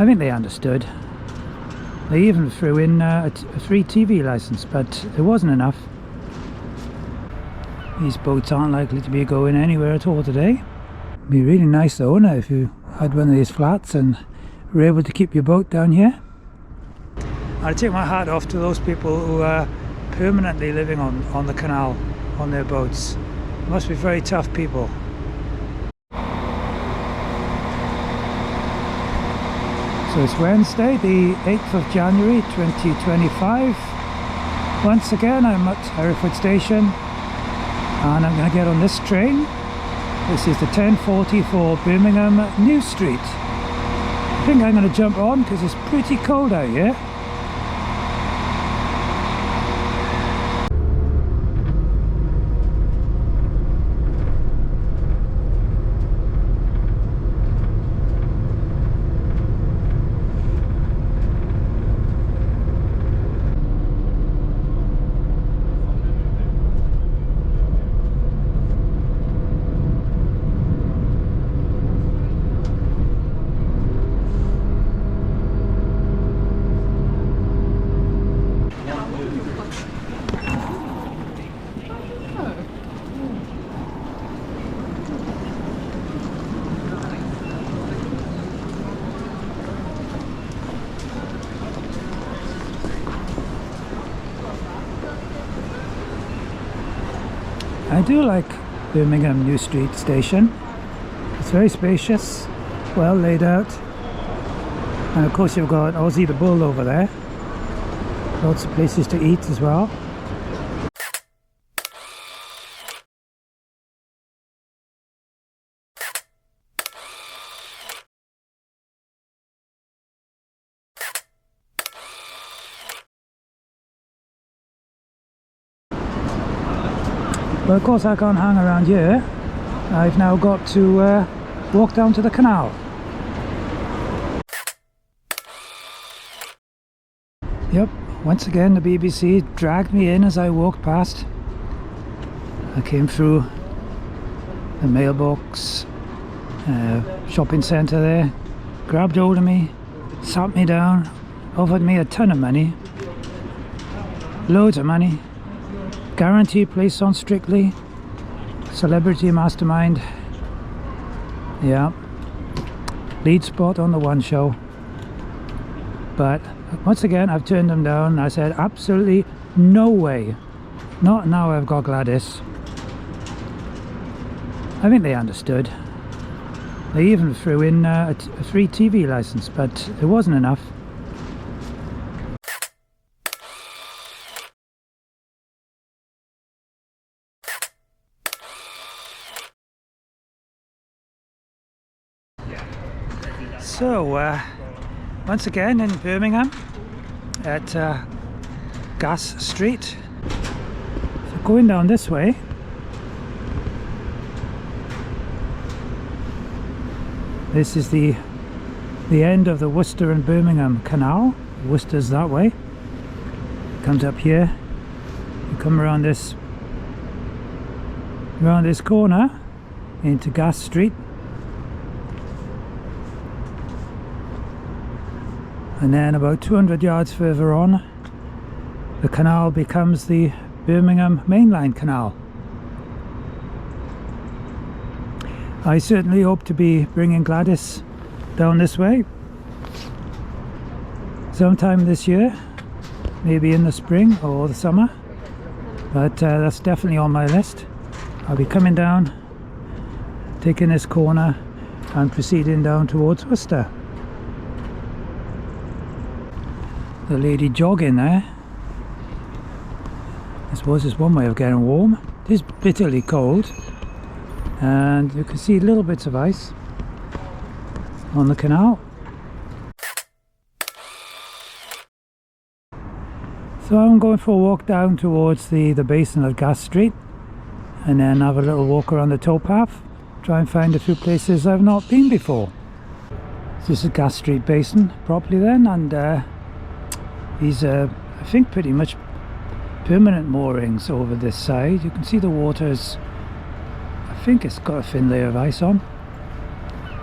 I think they understood. They even threw in a free TV license, but it wasn't enough. These boats aren't likely to be going anywhere at all today. It'd be really nice though, wouldn't it, if you had one of these flats and were able to keep your boat down here. I take my hat off to those people who are permanently living on the canal, on their boats. Must be very tough people. So it's Wednesday, the 8th of January 2025. Once again I'm at Hereford Station and I'm going to get on this train. This is the 10:40 for Birmingham New Street. I think I'm going to jump on because it's pretty cold out here. I do like Birmingham New Street Station. It's very spacious, well laid out, and of course you've got Ozzy the Bull over there. Lots of places to eat as well. But of course I can't hang around here. I've now got to walk down to the canal. Yep, once again the BBC dragged me in as I walked past. I came through the mailbox, shopping centre there, grabbed hold of me, sat me down, offered me a ton of money, loads of money. Guaranteed place on Strictly, Celebrity Mastermind, yeah, lead spot on the One Show. But once again I've turned them down. I said absolutely no way, not now I've got Gladys. I think they understood. They even threw in a free TV license, but it wasn't enough. So, once again in Birmingham at Gas Street. So going down this way, this is the end of the Worcester and Birmingham Canal. Worcester's that way. Comes up here. You come around this corner into Gas Street. And then about 200 yards further on, the canal becomes the Birmingham Main Line Canal. I certainly hope to be bringing Gladys down this way sometime this year, maybe in the spring or the summer, but that's definitely on my list. I'll be coming down, taking this corner and proceeding down towards Worcester. The lady jogging there. I suppose it's one way of getting warm. It is bitterly cold, and you can see little bits of ice on the canal. So I'm going for a walk down towards the Basin at Gas Street, and then have a little walk around the towpath, try and find a few places I've not been before. So this is Gas Street Basin properly then, and these are, I think, pretty much permanent moorings over this side. You can see the water's, I think it's got a thin layer of ice on.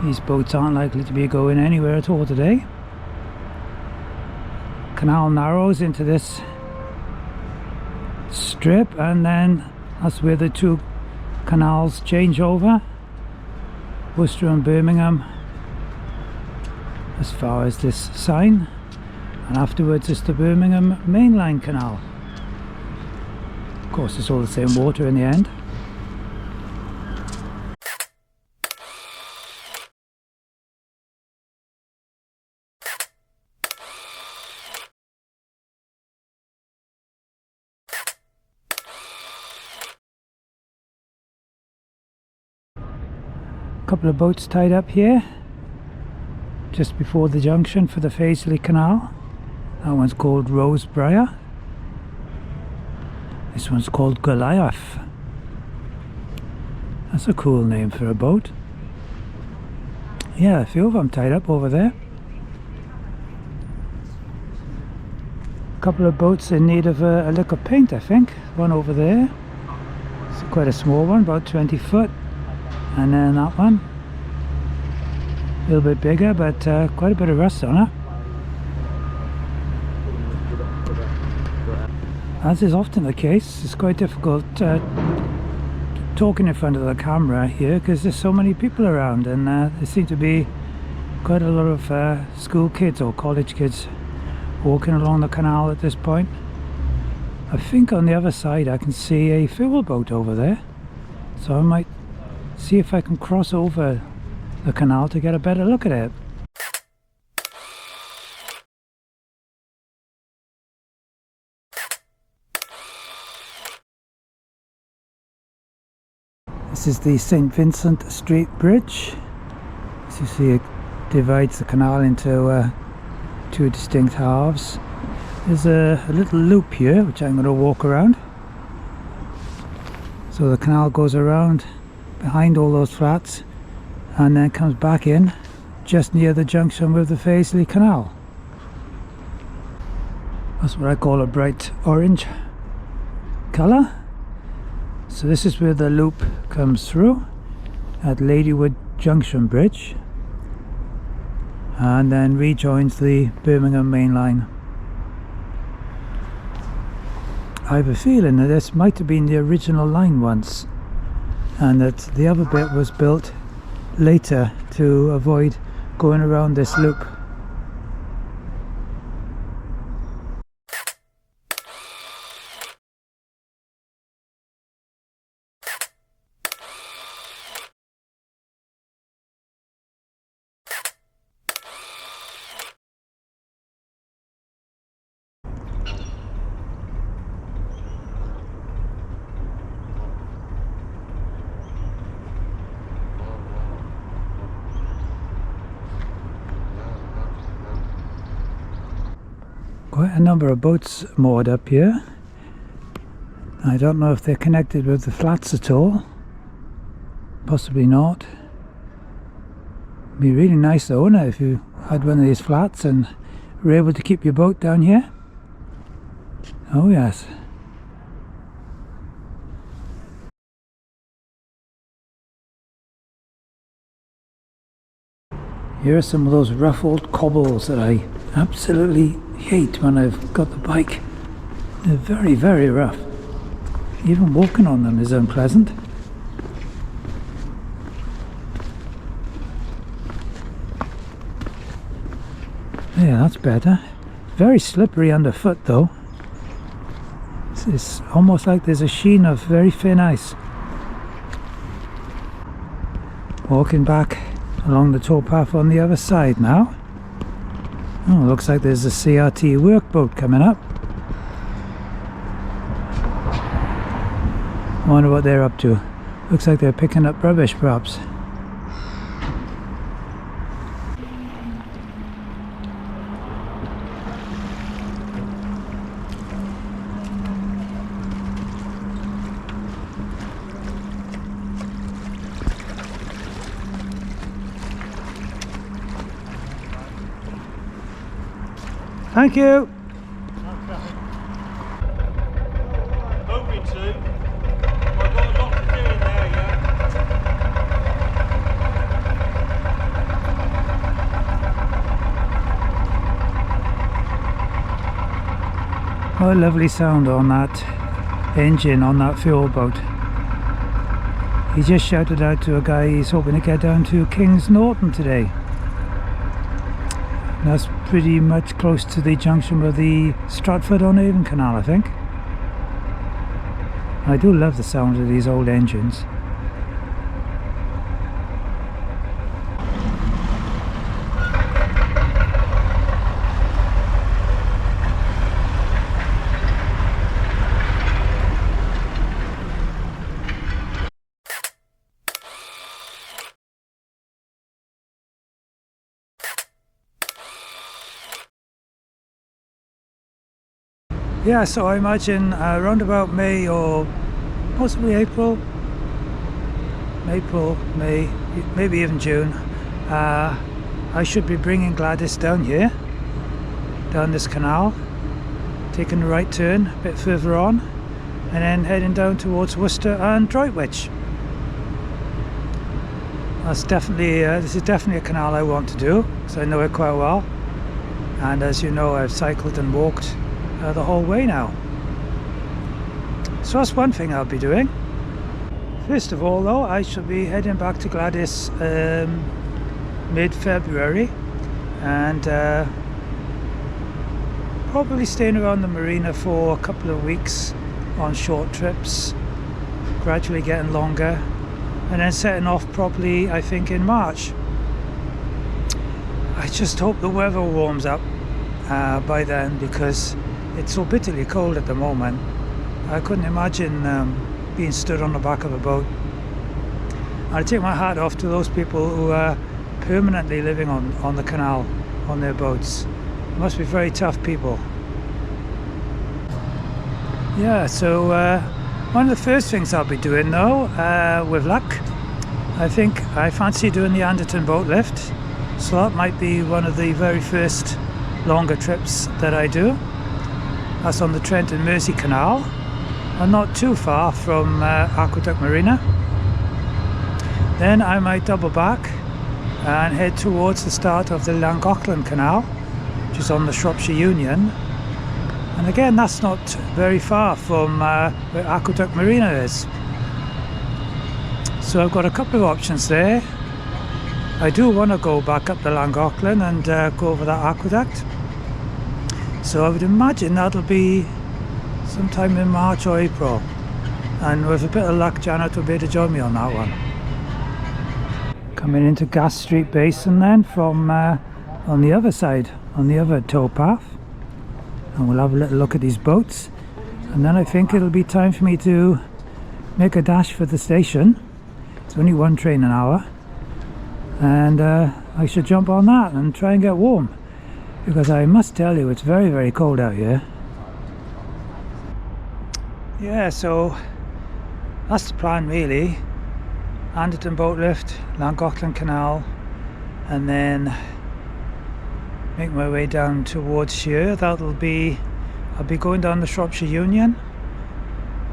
These boats aren't likely to be going anywhere at all today. canal narrows into this strip, and then that's where the two canals change over, Worcester and Birmingham, as far as this sign, and afterwards it's the Birmingham Main Line Canal. Of course it's all the same water in the end. Couple of boats tied up here just before the junction for the Fazeley Canal. That one's called Rosebriar. This one's called Goliath. That's a cool name for a boat. Yeah, a few of them tied up over there. A couple of boats in need of a lick of paint, I think. One over there. It's quite a small one, about 20 foot. And then that one, a little bit bigger, but quite a bit of rust on it. As is often the case, it's quite difficult talking in front of the camera here because there's so many people around, and there seem to be quite a lot of school kids or college kids walking along the canal at this point. I think on the other side I can see a fuel boat over there, so I might see if I can cross over the canal to get a better look at it. This is the St. Vincent Street Bridge. As you see, it divides the canal into two distinct halves. There's a little loop here which I'm going to walk around. So the canal goes around behind all those flats and then comes back in just near the junction with the Fazeley Canal. That's what I call a bright orange colour. So this is where the loop comes through at Ladywood Junction Bridge and then rejoins the Birmingham Main Line. I have a feeling that this might have been the original line once, and that the other bit was built later to avoid going around this loop. Quite a number of boats moored up here. I don't know if they're connected with the flats at all. Possibly not. It'd be really nice though, wouldn't it, if you had one of these flats and were able to keep your boat down here? Oh yes. Here are some of those rough old cobbles that I absolutely hate when I've got the bike. They're very, very rough. Even walking on them is unpleasant. Yeah, that's better. Very slippery underfoot though. It's almost like there's a sheen of very thin ice. Walking back along the towpath on the other side now. Oh, looks like there's a CRT workboat coming up. I wonder what they're up to. Looks like they're picking up rubbish perhaps. Thank you. Hoping to. I've got a lot to do in there, yeah. What a lovely sound on that engine on that fuel boat. He just shouted out to a guy he's hoping to get down to Kings Norton today. That's pretty much close to the junction with the Stratford-on-Avon Canal, I think. I do love the sound of these old engines. Yeah, so I imagine around about May or possibly April, May, maybe even June, I should be bringing Gladys down here, down this canal, taking the right turn a bit further on, and then heading down towards Worcester and Droitwich. That's definitely, this is definitely a canal I want to do, because I know it quite well, and as you know, I've cycled and walked the whole way now. So that's one thing I'll be doing. First of all though, I shall be heading back to Gladys mid-February, and probably staying around the marina for a couple of weeks on short trips, gradually getting longer, and then setting off probably I think in March. I just hope the weather warms up by then, because it's so bitterly cold at the moment. I couldn't imagine being stood on the back of a boat. I take my hat off to those people who are permanently living on the canal on their boats. They must be very tough people. Yeah, so one of the first things I'll be doing though, with luck, I think I fancy doing the Anderton boat lift. So that might be one of the very first longer trips that I do. That's on the Trent and Mersey Canal, and not too far from Aqueduct Marina. Then I might double back and head towards the start of the Llangollen Canal, which is on the Shropshire Union. And again, that's not very far from where Aqueduct Marina is. So I've got a couple of options there. I do want to go back up the Llangollen and go over that aqueduct. So I would imagine that'll be sometime in March or April, and with a bit of luck Janet will be able to join me on that one. Coming into Gas Street Basin then from on the other side, on the other towpath, and we'll have a little look at these boats, and then I think it'll be time for me to make a dash for the station. It's only one train an hour, and I should jump on that and try and get warm, because I must tell you it's very, very cold out here. Yeah, so that's the plan really. Anderton boat lift, Llangollen Canal, and then make my way down towards here. I'll be going down the Shropshire Union,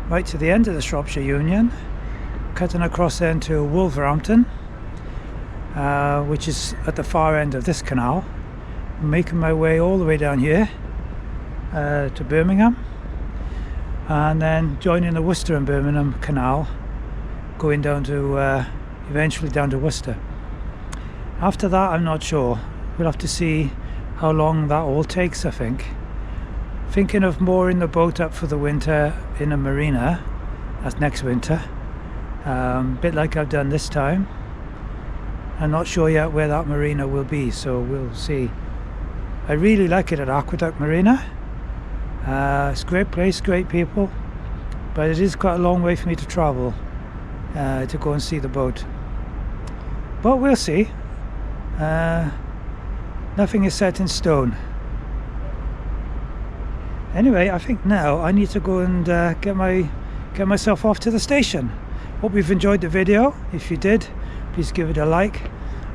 right to the end of the Shropshire Union, cutting across then to Wolverhampton, which is at the far end of this canal, making my way all the way down here to Birmingham, and then joining the Worcester and Birmingham Canal, going down to eventually down to Worcester. After that I'm not sure, we'll have to see how long that all takes. I think thinking of mooring the boat up for the winter in a marina, that's next winter, bit like I've done this time. I'm not sure yet where that marina will be, so we'll see. I really like it at Aqueduct Marina. It's a great place, great people, but it is quite a long way for me to travel to go and see the boat. But we'll see. Nothing is set in stone. Anyway, I think now I need to go and get myself off to the station. Hope you've enjoyed the video. If you did, please give it a like,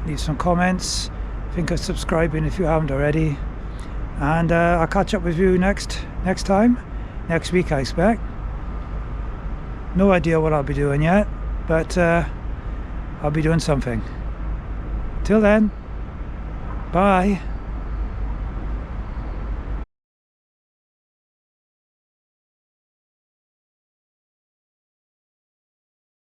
leave some comments, think of subscribing if you haven't already, and I'll catch up with you next week I expect. No idea what I'll be doing yet, but I'll be doing something. Till then, bye.